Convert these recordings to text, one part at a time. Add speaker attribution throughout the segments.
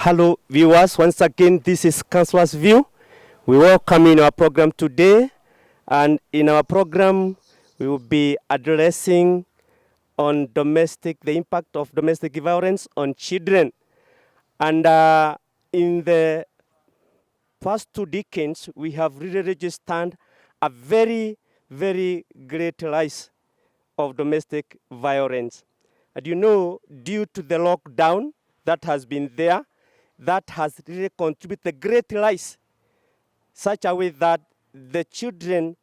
Speaker 1: Hello viewers, once again this is Counsellors View. We welcome in our program today, and in our program we will be addressing on the impact of domestic violence on children. And in the past 2 decades we have really registered a very great rise of domestic violence. And due to the lockdown that has been there, that has really contributed a great rise, such a way that the children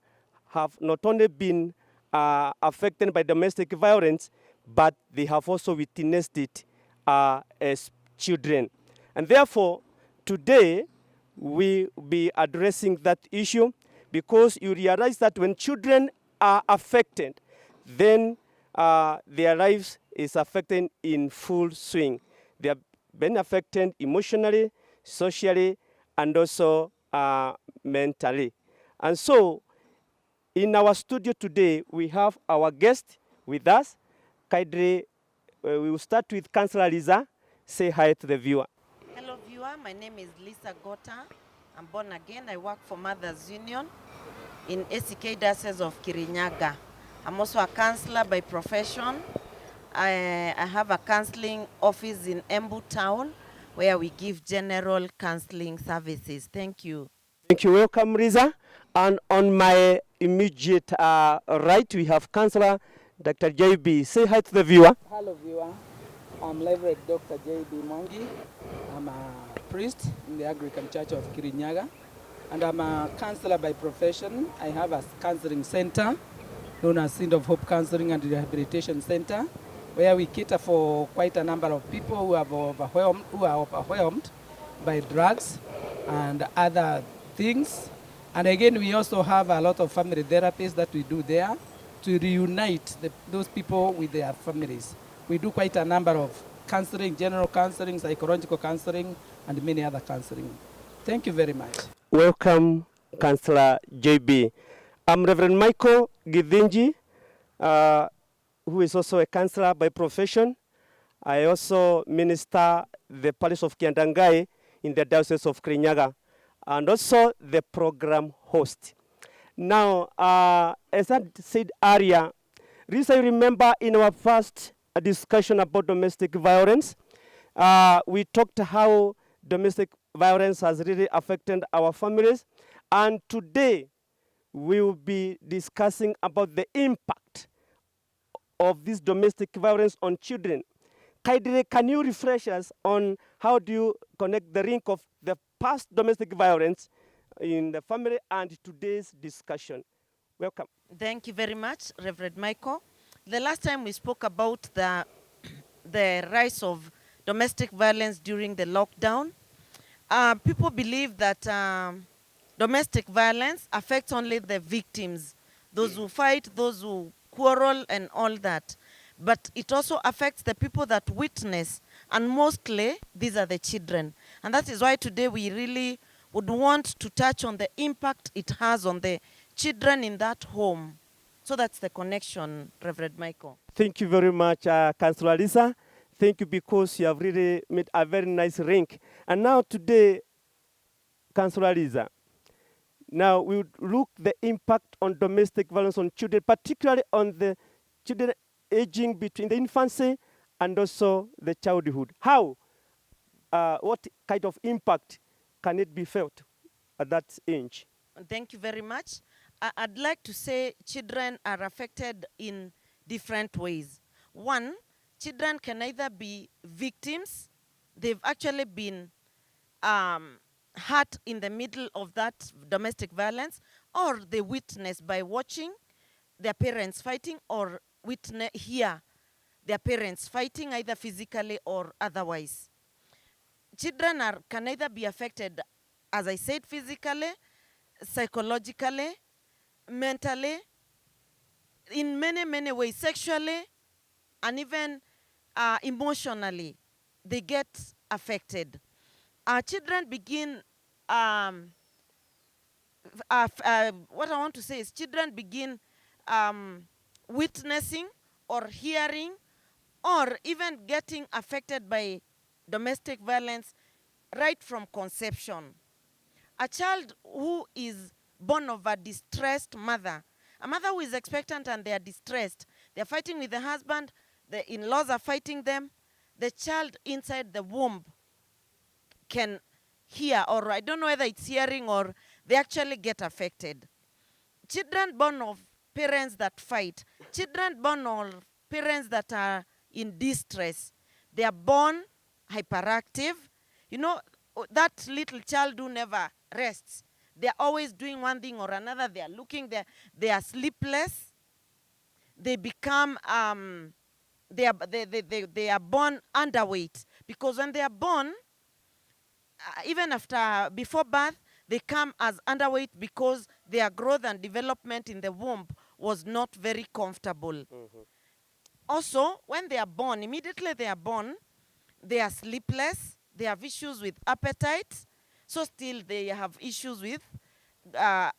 Speaker 1: have not only been affected by domestic violence, but they have also witnessed it as children. And therefore, today, we will be addressing that issue, because you realize that when children are affected, then their lives is affected in full swing. They are being affected emotionally, socially, and also mentally. And so, in our studio today, we have our guest with us. Kindly, we will start with Counsellor Lisa. Say hi to the viewer.
Speaker 2: Hello viewer, my name is Lisa Gota. I'm born again. I work for Mothers Union in ACK Diocese of Kirinyaga. I'm also a counselor by profession. I have a counseling office in Embu Town where we give general counseling services. Thank you.
Speaker 1: Thank you. Welcome, Riza. And on my immediate right, we have Counsellor Dr. JB. Say hi to the viewer.
Speaker 3: Hello, viewer. I'm Reverend Dr. JB Mongi. I'm a priest in the Anglican Church of Kirinyaga, and I'm a counselor by profession. I have a counseling center known as Seed of Hope Counseling and Rehabilitation Center, where we cater for quite a number of people who are overwhelmed by drugs and other things. And again, we also have a lot of family therapies that we do there to reunite those people with their families. We do quite a number of counseling, general counseling, psychological counseling, and many other counseling. Thank you very much.
Speaker 1: Welcome, Counsellor JB. I'm Reverend Michael Githinji, who is also a counselor by profession. I also minister the parish of Kiandangai in the Diocese of Kirinyaga, and also the program host. Now, as I said earlier, Lisa, you remember in our first discussion about domestic violence, we talked how domestic violence has really affected our families, and today we will be discussing about the impact of this domestic violence on children. Kindly, can you refresh us on how do you connect the link of the past domestic violence in the family and today's discussion? Welcome.
Speaker 2: Thank you very much, Reverend Michael. The last time we spoke about the rise of domestic violence during the lockdown, people believe that domestic violence affects only the victims, those who fight, those who quarrel, and all that. But it also affects the people that witness, and mostly these are the children. And that is why today we really would want to touch on the impact it has on the children in that home. So that's the connection, Reverend Michael.
Speaker 1: Thank you very much, Councillor Lisa. Thank you, because you have really made a very nice link. And now today, Councillor Lisa, now we would look the impact on domestic violence on children, particularly on the children aging between the infancy and also the childhood. How, what kind of impact can it be felt at that age?
Speaker 2: Thank you very much. I'd like to say children are affected in different ways. One, children can either be victims, they've actually been hurt in the middle of that domestic violence, or they witness by watching their parents fighting, or hear their parents fighting, either physically or otherwise. Children can either be affected, as I said, physically, psychologically, mentally, in many ways, sexually, and even emotionally. They get affected. Children begin, what I want to say is children begin witnessing or hearing or even getting affected by domestic violence right from conception. A child who is born of a distressed mother, a mother who is expectant and they are distressed, they are fighting with the husband, the in-laws are fighting them, the child inside the womb can hear, or I don't know whether it's hearing or they actually get affected. Children born of parents that fight, children born of parents that are in distress, they are born hyperactive. You know, that little child who never rests. They are always doing one thing or another. They are looking, they are sleepless. They become, they are born underweight. Because when they are born, even before birth, they come as underweight because their growth and development in the womb was not very comfortable. Also, when they are born, immediately they are born, they are sleepless, they have issues with appetite, so still they have issues with uh,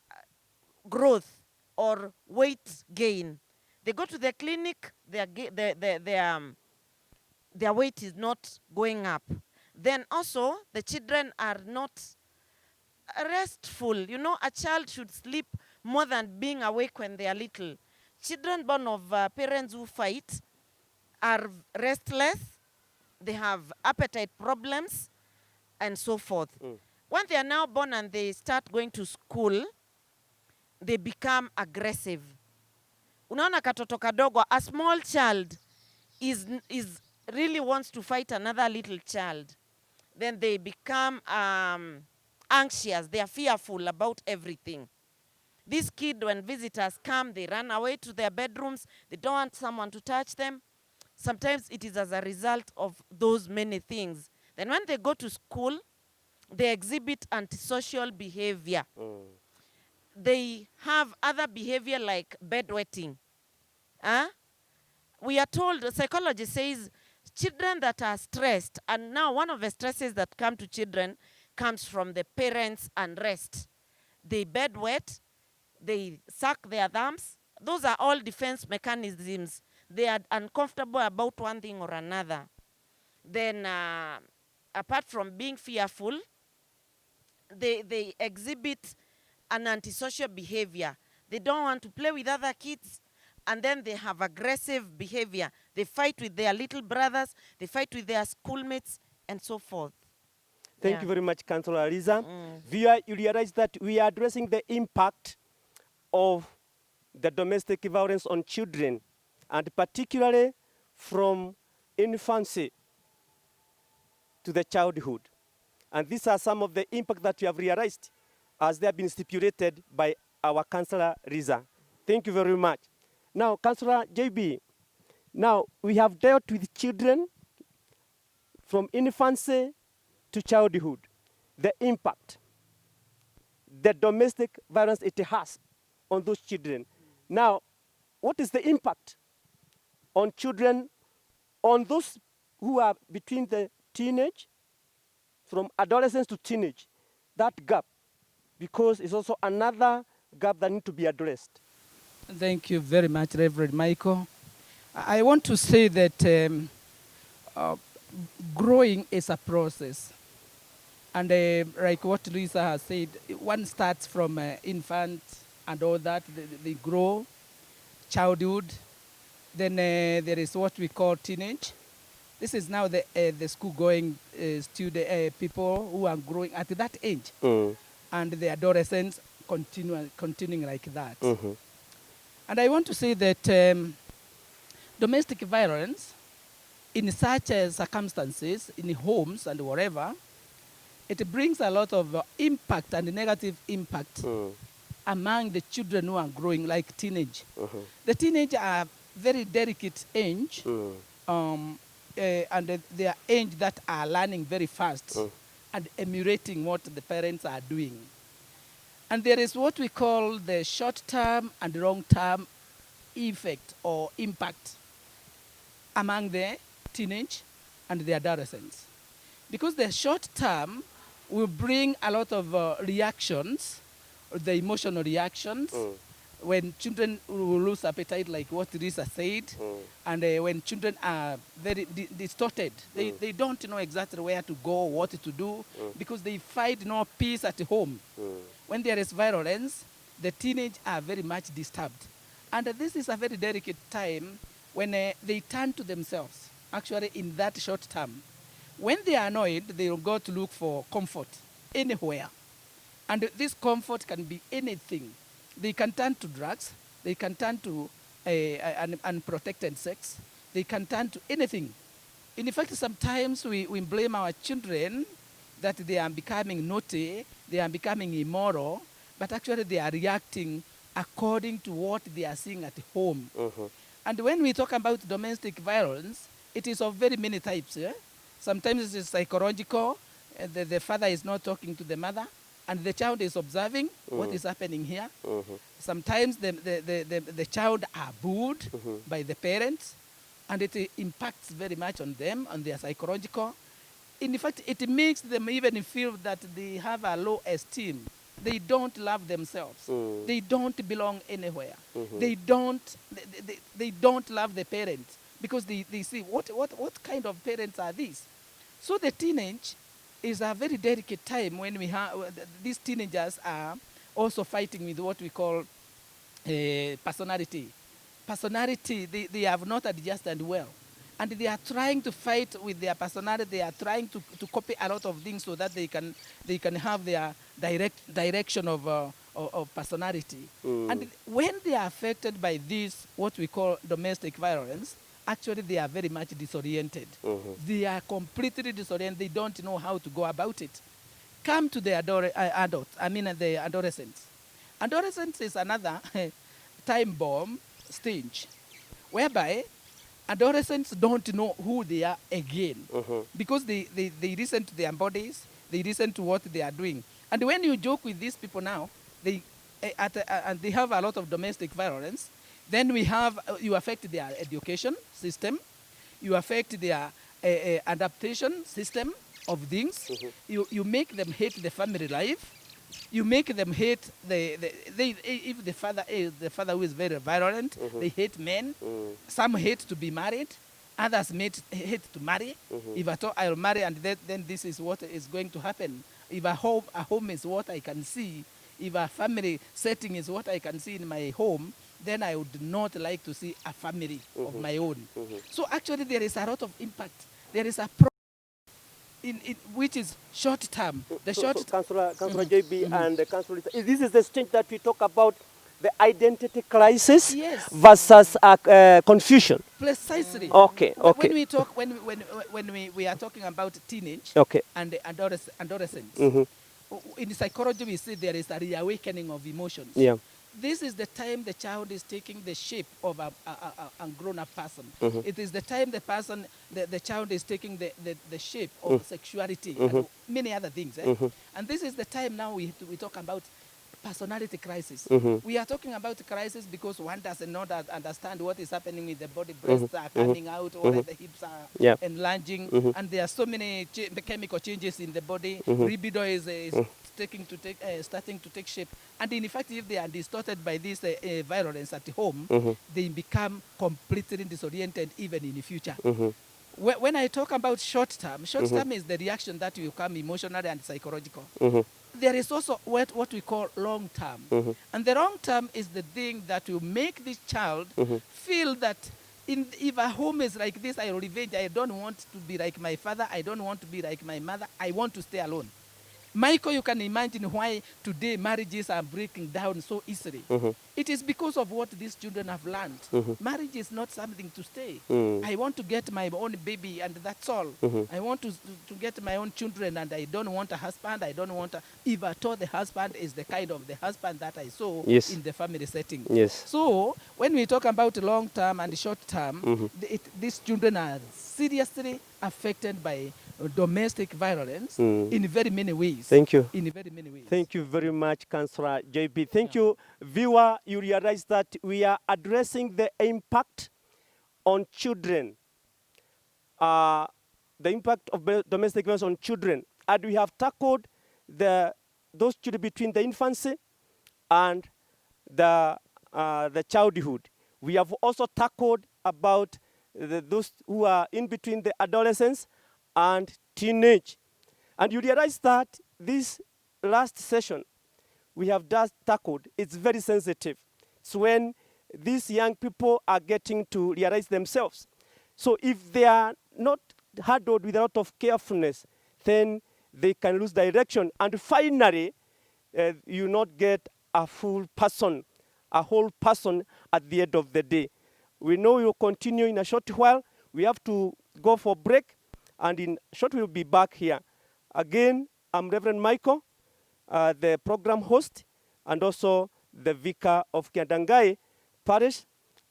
Speaker 2: growth or weight gain. They go to the clinic, their weight is not going up. Then also, the children are not restful. You know, a child should sleep more than being awake when they are little. Children born of parents who fight are restless, they have appetite problems, and so forth. When they are now born and they start going to school, they become aggressive. Unaona katoto kadogo, a small child is really wants to fight another little child. Then they become anxious, they are fearful about everything. This kid, when visitors come, they run away to their bedrooms, they don't want someone to touch them. Sometimes it is as a result of those many things. Then when they go to school, they exhibit antisocial behavior. They have other behavior like bedwetting. We are told, psychology says, children that are stressed, and now one of the stresses that come to children comes from the parents' unrest. They bedwet, they suck their thumbs. Those are all defense mechanisms. They are uncomfortable about one thing or another. Then, apart from being fearful, they exhibit an antisocial behavior. They don't want to play with other kids, and then they have aggressive behavior. They fight with their little brothers, they fight with their schoolmates, and so forth.
Speaker 1: Thank you very much, Councillor Aliza. Viewer, you realize that we are addressing the impact of the domestic violence on children, and particularly from infancy to the childhood. And these are some of the impact that we have realized as they have been stipulated by our Councillor Riza. Thank you very much. Now, Councillor JB, now we have dealt with children from infancy to childhood, the impact, the domestic violence it has on those children. Now, what is the impact on children, on those who are between the teenage, from adolescence to teenage, that gap, because it's also another gap that needs to be addressed.
Speaker 3: Thank you very much, Reverend Michael. I want to say that growing is a process. And like what Lisa has said, one starts from infant and all that, they grow, childhood. Then there is what we call teenage. This is now the school-going student people who are growing at that age. And the adolescents continuing like that. And I want to say that domestic violence, in such circumstances, in homes and whatever, it brings a lot of impact and negative impact among the children who are growing, like teenage. The teenage are very delicate age, and they are age that are learning very fast and emulating what the parents are doing. And there is what we call the short-term and long-term effect or impact among the teenage and the adolescents. Because the short-term will bring a lot of reactions, the emotional reactions, when children will lose appetite, like what Risa said, and when children are very distorted, they don't know exactly where to go, what to do, because they find no peace at home. When there is violence, the teenage are very much disturbed. And this is a very delicate time when they turn to themselves, actually in that short term. When they are annoyed, they will go to look for comfort anywhere. And this comfort can be anything. They can turn to drugs. They can turn to unprotected sex. They can turn to anything. In fact, sometimes we blame our children that they are becoming naughty, they are becoming immoral, but actually they are reacting according to what they are seeing at home. And when we talk about domestic violence, it is of very many types. Sometimes it is psychological. The father is not talking to the mother, and the child is observing what is happening here. Sometimes the child are bullied by the parents, and it impacts very much on them, on their psychological. In fact, it makes them even feel that they have a low esteem. They don't love themselves. They don't belong anywhere. They don't love the parents because they see what kind of parents are these. So the teenage is a very delicate time when we have these teenagers are also fighting with what we call personality. Personality, they have not adjusted well. And they are trying to fight with their personality. They are trying to copy a lot of things so that they can have their direction of personality. And when they are affected by this, what we call domestic violence, actually they are very much disoriented. They are completely disoriented. They don't know how to go about it. Come to the the adolescents. Adolescence is another time bomb stage, whereby adolescents don't know who they are again because they listen to their bodies, they listen to what they are doing. And when you joke with these people now, and they have a lot of domestic violence, then you affect their education system, you affect their adaptation system of things, you make them hate the family life, you make them hate if the father who is very violent, they hate men. Some hate to be married, others hate to marry. If I thought I'll marry, and then this is what is going to happen. If a home is what I can see, if a family setting is what I can see in my home, then I would not like to see a family of my own. So actually there is a lot of impact. There is a problem which is short term.
Speaker 1: Councillor JB and the Councillor, this is the stage that we talk about the identity crisis versus confusion.
Speaker 3: Precisely.
Speaker 1: Okay.
Speaker 3: When we talk, when we are talking about teenage and adolescents, in psychology we say there is a reawakening of emotions.
Speaker 1: Yeah.
Speaker 3: This is the time the child is taking the shape of a grown-up person. It is the time the child is taking the shape of sexuality and many other things. And this is the time now we talk about personality crisis. We are talking about crisis because one does not understand what is happening with the body. Breasts are coming out, or the hips are enlarging, and there are so many chemical changes in the body. Libido is starting to take shape. And in fact, if they are distorted by this violence at home, they become completely disoriented even in the future. When I talk about short term is the reaction that will come emotionally and psychological. There is also what we call long term. And the long term is the thing that will make this child feel that if a home is like this, I will revenge. I don't want to be like my father. I don't want to be like my mother. I want to stay alone. Michael, you can imagine why today marriages are breaking down so easily. It is because of what these children have learned. Marriage is not something to stay. I want to get my own baby and that's all. I want to get my own children and I don't want a husband. I don't want if I thought the husband is the kind of the husband that I saw in the family setting. So when we talk about long term and short term, these children are seriously affected by domestic violence in very many ways.
Speaker 1: Thank you.
Speaker 3: In very many ways.
Speaker 1: Thank you very much, Councillor JB. Thank you, viewer. You realize that we are addressing the impact on children, the impact of domestic violence on children, and we have tackled those children between the infancy and the the childhood. We have also tackled about those who are in between the adolescence and teenage. And you realize that this last session we have just tackled, it's very sensitive. It's when these young people are getting to realize themselves. So if they are not handled with a lot of carefulness, then they can lose direction. And finally, you not get a full person, a whole person at the end of the day. We know we will continue in a short while. We have to go for break, and in short we'll be back here. Again, I'm Reverend Michael, the program host, and also the vicar of Kiandangai Parish,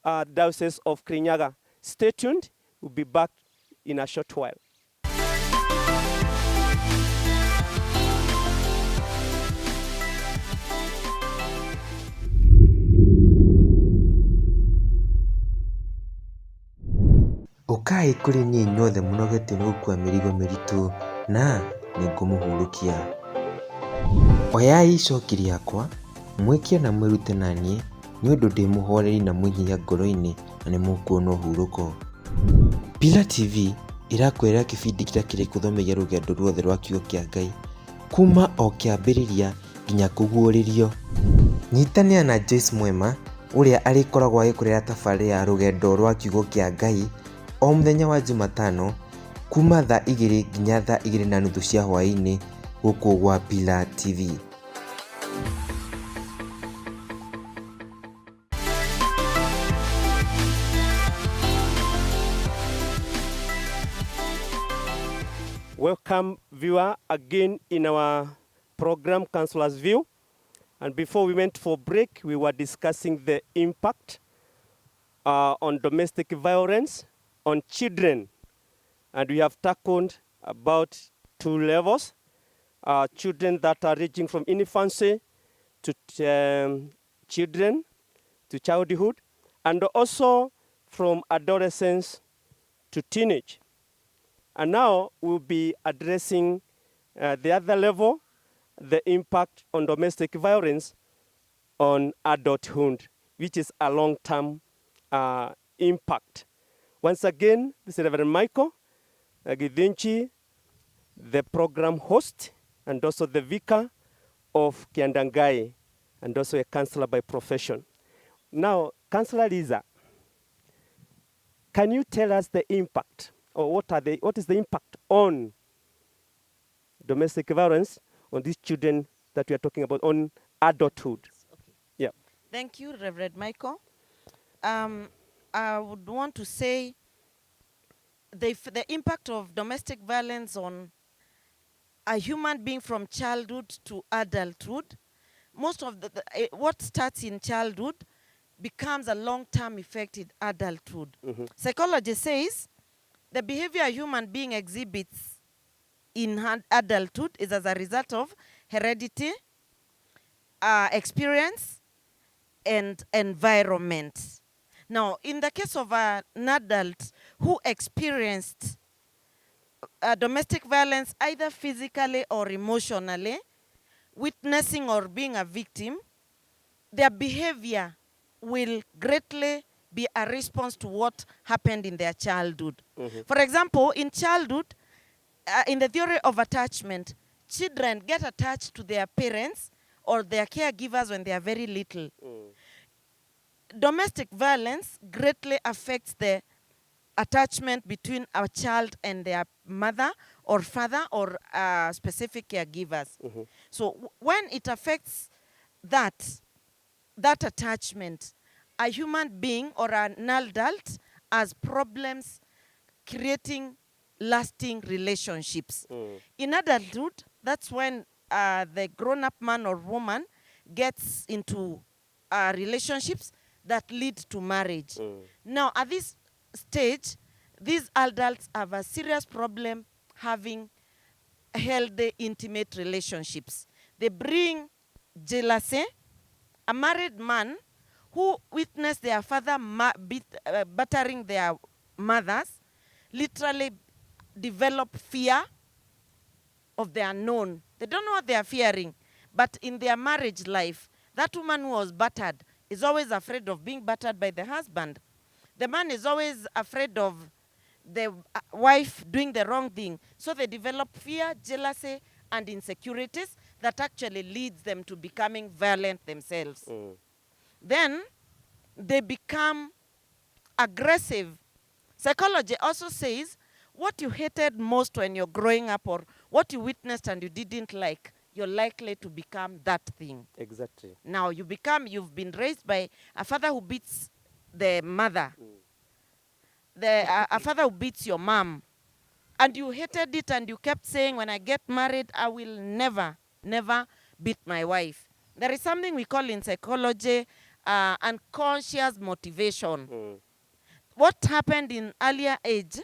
Speaker 1: Diocese of Kirinyaga. Stay tuned. We'll be back in a short while.
Speaker 4: Ũkai kũrĩ niĩ inyuothe mũnogetio nĩ gũkua mĩrigo mĩritũ na nĩngũmũhurũkia. Oyai icoki rĩakwa, mwĩkie na mwĩrute na niĩ nĩ ũndũ ndĩ mũhoreri na mwĩnyihia ngoro-inĩ na nĩ mũkuona ũhurũko. Pillar TV ĩrakwĩra kĩbindi kĩrĩa kĩrĩkũthomeria rũgendo ruothe rwa kiugo kĩa Ngai kuma o kĩambĩrĩria nginya kũguũrĩrio. Nyitanĩra na Joyce Mwema ũrĩa arĩkoragwo agĩkũrehera tabarĩra ya rũgendo rwa kiugo kĩa Ngai o mũthenya wa Jumatano kuma thaa 2 nginya thaa 2:30 cia hwaĩ-inĩ gũkũ gwa Pillar TV.
Speaker 1: Welcome, viewer, again in our program, Counsellors View. And before we went for break, we were discussing the impact on domestic violence on children. And we have tackled about 2 levels. Children that are ranging from infancy to children, to childhood, and also from adolescence to teenage. And now we'll be addressing the other level, the impact on domestic violence on adulthood, which is a long-term impact. Once again, this is Reverend Michael Githinchi, the program host, and also the vicar of Kiandangai, and also a counselor by profession. Now, Counselor Lisa, can you tell us the impact, or what is the impact on domestic violence on these children that we are talking about, on adulthood?
Speaker 2: Okay.
Speaker 1: Yeah.
Speaker 2: Thank you, Reverend Michael. I would want to say the impact of domestic violence on a human being from childhood to adulthood. Most of what starts in childhood becomes a long-term effect in adulthood.
Speaker 1: Mm-hmm.
Speaker 2: Psychology says the behavior a human being exhibits in adulthood is as a result of heredity, experience, and environment. Now, in the case of an adult who experienced domestic violence either physically or emotionally, witnessing or being a victim, their behavior will greatly be a response to what happened in their childhood.
Speaker 1: Mm-hmm.
Speaker 2: For example, in childhood, in the theory of attachment, children get attached to their parents or their caregivers when they are very little. Domestic violence greatly affects the attachment between a child and their mother or father or specific caregivers.
Speaker 1: Mm-hmm.
Speaker 2: So when it affects that attachment, a human being or an adult has problems creating lasting relationships. In adulthood, that's when the grown-up man or woman gets into relationships that lead to marriage. Now, at this stage, these adults have a serious problem having healthy, intimate relationships. They bring jealousy. A married man who witnessed their father battering their mothers literally develop fear of the unknown. They don't know what they are fearing. But in their marriage life, that woman who was battered is always afraid of being battered by the husband. The man is always afraid of the wife doing the wrong thing. So they develop fear, jealousy, and insecurities that actually leads them to becoming violent themselves. Then they become aggressive. Psychology also says what you hated most when you're growing up, or what you witnessed and you didn't like, you're likely to become that thing.
Speaker 1: Exactly.
Speaker 2: Now you've been raised by a father who beats the mother, a father who beats your mom, and you hated it and you kept saying, when I get married, I will never, never beat my wife. There is something we call in psychology unconscious motivation. What happened in earlier age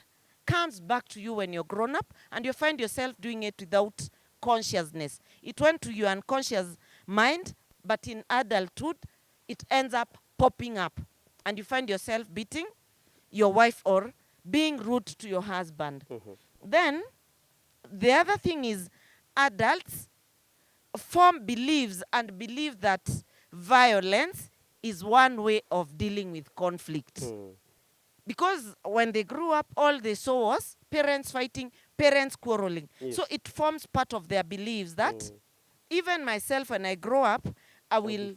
Speaker 2: comes back to you when you're grown up, and you find yourself doing it without consciousness. It went to your unconscious mind, but in adulthood, it ends up popping up, and you find yourself beating your wife or being rude to your husband. Then, the other thing is adults form beliefs and believe that violence is one way of dealing with conflict. Because when they grew up, all they saw was parents fighting, parents quarreling.
Speaker 1: Yes.
Speaker 2: So it forms part of their beliefs that even myself, when I grow up, I will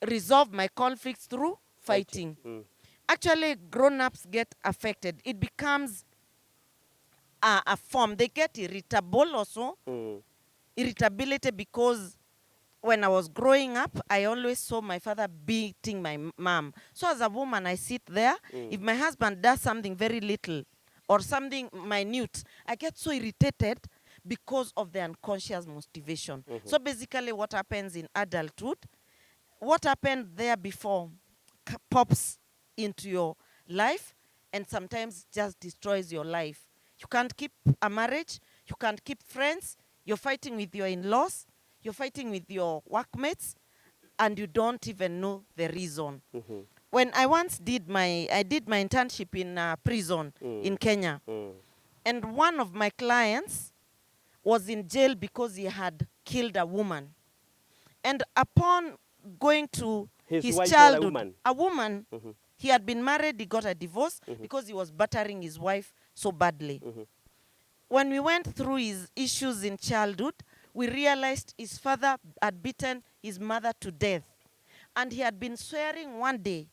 Speaker 2: resolve my conflicts through fighting. Actually, grown-ups get affected. It becomes a form. They get irritable also. Irritability, because when I was growing up, I always saw my father beating my mom. So as a woman, I sit there. If my husband does something very little or something minute, I get so irritated because of the unconscious motivation. So basically what happens in adulthood, what happened there before pops into your life and sometimes just destroys your life. You can't keep a marriage. You can't keep friends. You're fighting with your in-laws. You're fighting with your workmates, and you don't even know the reason. When I once did my internship in a prison in Kenya, and one of my clients was in jail because he had killed a woman. And upon going to his childhood, a woman, he had been married, he got a divorce because he was battering his wife so badly. When we went through his issues in childhood, we realized his father had beaten his mother to death. And he had been swearing one day,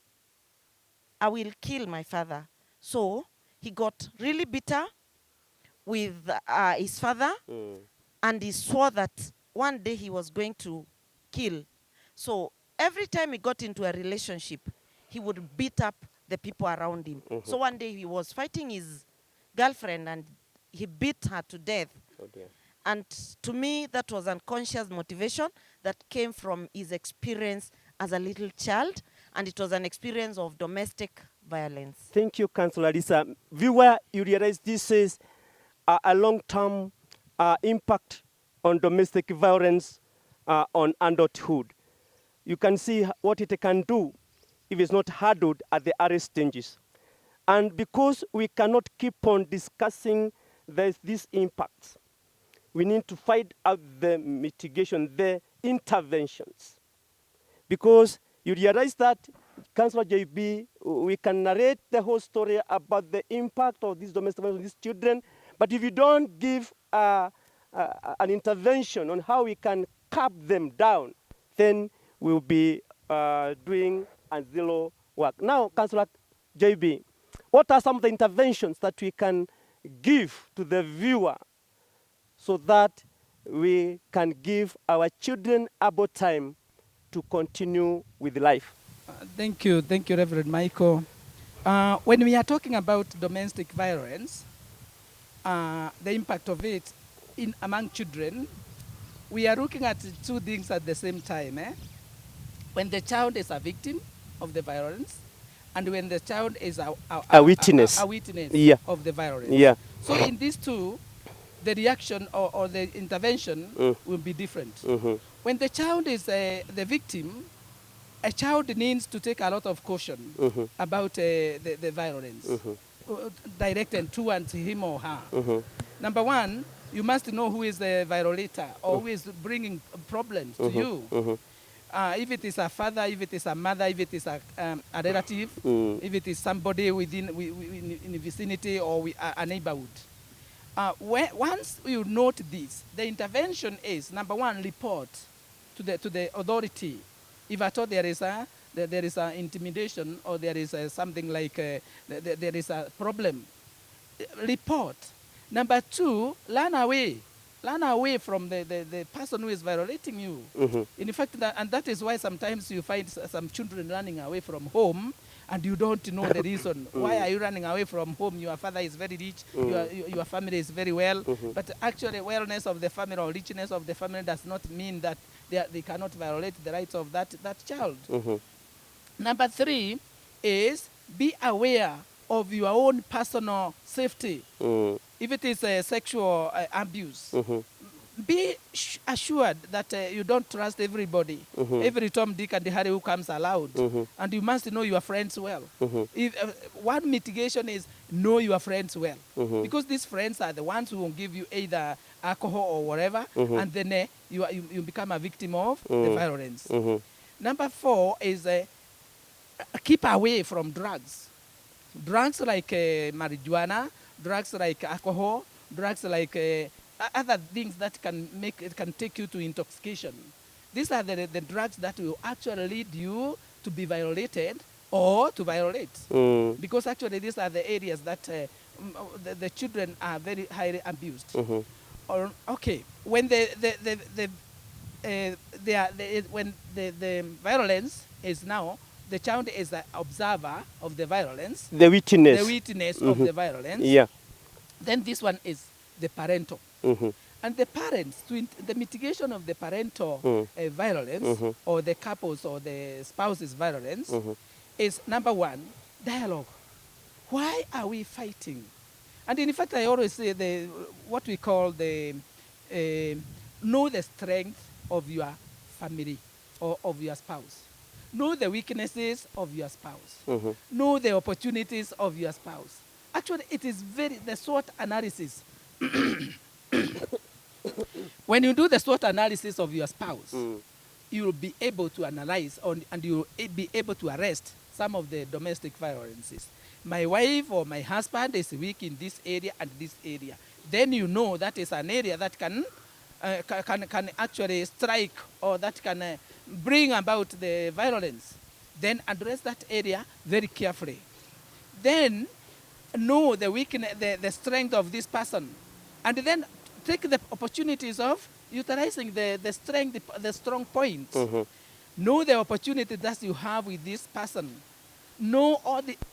Speaker 2: I will kill my father. So he got really bitter with his father, and he swore that one day he was going to kill. So every time he got into a relationship, he would beat up the people around him. So one day he was fighting his girlfriend and he beat her to death.
Speaker 1: Oh dear.
Speaker 2: And to me, that was unconscious motivation that came from his experience as a little child, and it was an experience of domestic violence.
Speaker 1: Thank you, Councillor Lisa. Viewer, you realize this is a long-term impact on domestic violence on adulthood. You can see what it can do if it's not handled at the early stages. And because we cannot keep on discussing these impacts, we need to find out the mitigation, the interventions. Because you realize that, Councillor JB, we can narrate the whole story about the impact of these domestic violence on these children, but if you don't give an intervention on how we can curb them down, then we'll be doing a zero work. Now, Councillor JB, what are some of the interventions that we can give to the viewer so that we can give our children able time to continue with life?
Speaker 3: Thank you, Reverend Michael. When we are talking about domestic violence, the impact of it among children, we are looking at two things at the same time. When the child is a victim of the violence, and when the child is a witness of the violence.
Speaker 1: Yeah.
Speaker 3: So in these two, the reaction or the intervention will be different. When the child is the victim, a child needs to take a lot of caution about the violence directed towards him or her. Number one, you must know who is the violator or who is bringing problems to you. If it is a father, if it is a mother, if it is a relative, if it is somebody in the vicinity or a neighborhood. Once you note this, the intervention is, number one, report to the authority. If at all there is a intimidation or there is something like there is a problem, report. Number two, run away. Run away from the person who is violating you. In fact, and that is why sometimes you find some children running away from home and you don't know the reason. Why are you running away from home? Your father is very rich, your family is very well, but actually wellness of the family or richness of the family does not mean that they cannot violate the rights of that child. Number three is be aware of your own personal safety. If it is sexual abuse, be assured that you don't trust everybody, every Tom, Dick, and Harry who comes aloud. And you must know your friends well. If, one mitigation is know your friends well. Because these friends are the ones who will give you either alcohol or whatever, and then you become a victim of the violence. Number four is keep away from drugs. Drugs like marijuana, drugs like alcohol, drugs like other things that can take you to intoxication. These are the drugs that will actually lead you to be violated or to violate. Because actually these are the areas that the children are very highly abused. Okay, when when the violence is now, the child is the observer of the violence.
Speaker 1: The witness.
Speaker 3: The witness of the violence.
Speaker 1: Yeah.
Speaker 3: Then this one is the parental. And the parents, the mitigation of the parental violence or the couples or the spouse's violence is, number one, dialogue. Why are we fighting? And in fact, I always say what we call know the strength of your family or of your spouse. Know the weaknesses of your spouse. Know the opportunities of your spouse. Actually, it is the SWOT analysis. When you do the SWOT analysis of your spouse, you will be able to analyze and you will be able to arrest some of the domestic violences. My wife or my husband is weak in this area and this area. Then you know that is an area that can actually strike or that can bring about the violence. Then address that area very carefully. Then know the weakness, the strength of this person, and then take the opportunities of utilizing the strength, the strong points. Know the opportunity that you have with this person. Know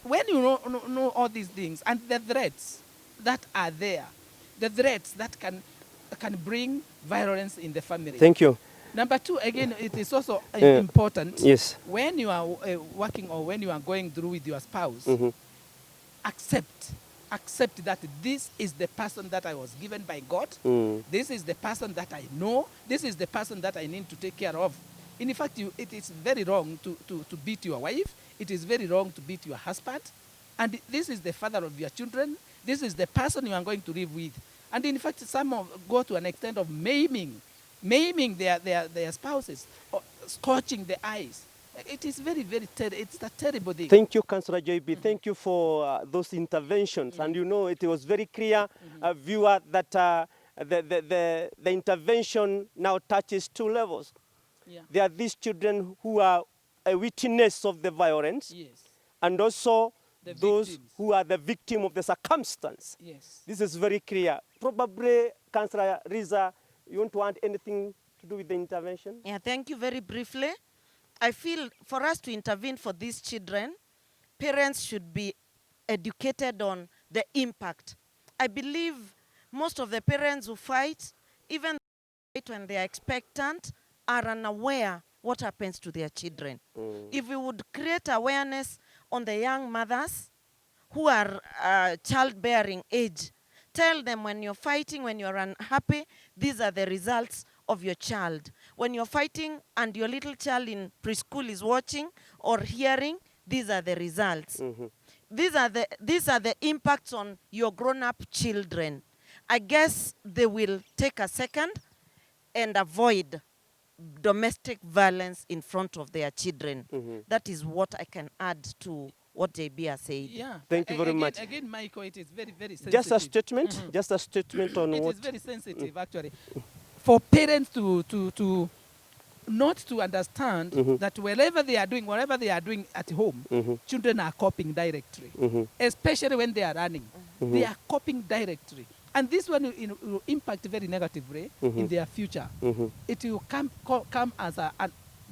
Speaker 3: when you know all these things and the threats that are there, the threats that can bring violence in the family.
Speaker 1: Thank you.
Speaker 3: Number two, again, it is also important.
Speaker 1: Yes.
Speaker 3: When you are working or when you are going through with your spouse, accept that this is the person that I was given by God. This is the person that I know. This is the person that I need to take care of. In fact, it is very wrong to beat your wife. It is very wrong to beat your husband. And this is the father of your children. This is the person you are going to live with. And in fact, some go to an extent of maiming their spouses, or scorching the eyes. It is very, very it's a terrible thing.
Speaker 1: Thank you, Councillor JB. Thank you for those interventions. And you know, it was very clear, viewer, that the intervention now touches two levels.
Speaker 3: Yeah.
Speaker 1: There are these children who are a witness of the violence,
Speaker 3: Yes.
Speaker 1: and also those
Speaker 3: victims.
Speaker 1: who are the victim of the circumstance.
Speaker 3: Yes.
Speaker 1: This is very clear. Probably, Councillor Riza, you want to add anything to do with the intervention?
Speaker 2: Yeah, thank you. Very briefly, I feel for us to intervene for these children, parents should be educated on the impact. I believe most of the parents who fight, even when they are expectant, are unaware what happens to their children. If we would create awareness on the young mothers who are childbearing age, tell them when you're fighting, when you're unhappy, these are the results of your child. When you're fighting and your little child in preschool is watching or hearing, these are the results. These are the impacts on your grown-up children. I guess they will take a second and avoid domestic violence in front of their children.
Speaker 1: Mm-hmm.
Speaker 2: That is what I can add to what JB has said.
Speaker 3: Yeah.
Speaker 1: Thank you very
Speaker 3: Again,
Speaker 1: much.
Speaker 3: Again, Michael, it is very, very sensitive.
Speaker 1: Just a statement. Just a statement on
Speaker 3: It
Speaker 1: what.
Speaker 3: is very sensitive, actually, for parents to not to understand that whatever they are doing at home, children are copying directly, especially when they are running. They are copying directly. And this one will impact very negatively in their future. It will come as a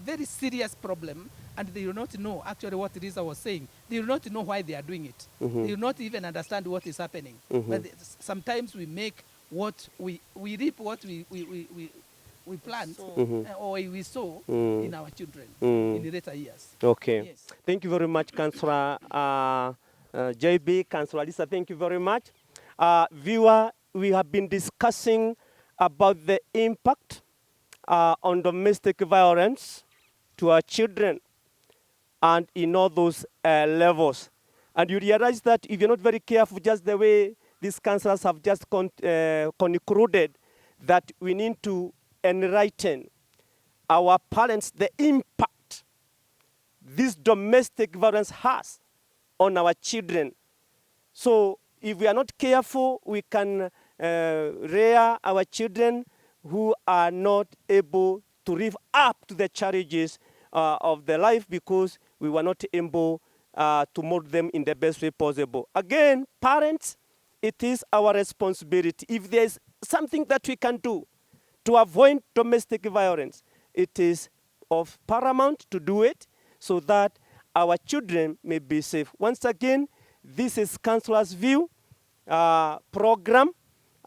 Speaker 3: very serious problem, and they will not know actually what it is I was saying. They will not know why they are doing it. They will not even understand what is happening. But sometimes we make what we reap what we plant or we sow in our children in the later years.
Speaker 1: Okay.
Speaker 3: Yes.
Speaker 1: Thank you very much, Councillor JB, Councillor Lisa. Thank you very much. Viewer, we have been discussing about the impact on domestic violence to our children and in all those levels. And you realize that if you're not very careful, just the way these councillors have just concluded, that we need to enlighten our parents the impact this domestic violence has on our children. So if we are not careful, we can rear our children who are not able to live up to the challenges of their life because we were not able to mold them in the best way possible. Again, parents, it is our responsibility. If there is something that we can do to avoid domestic violence, it is of paramount to do it so that our children may be safe. Once again, this is Counsellors View program,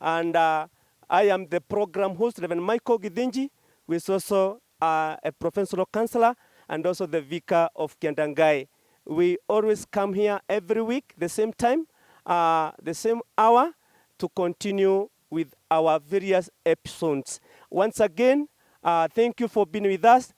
Speaker 1: and I am the program host, Reverend Michael Githinji, who is also a professional counselor and also the vicar of Kiandangai. We always come here every week, the same time, the same hour, to continue with our various episodes. Once again, thank you for being with us.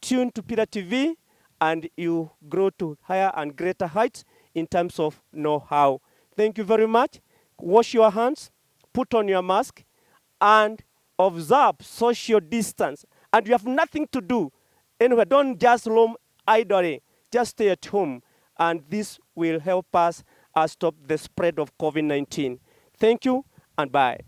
Speaker 1: Tune to Peter TV, and you grow to higher and greater heights in terms of know-how. Thank you very much. Wash your hands, put on your mask, and observe social distance. And you have nothing to do. Anyway, don't just roam idly. Just stay at home. And this will help us stop the spread of COVID-19. Thank you, and bye.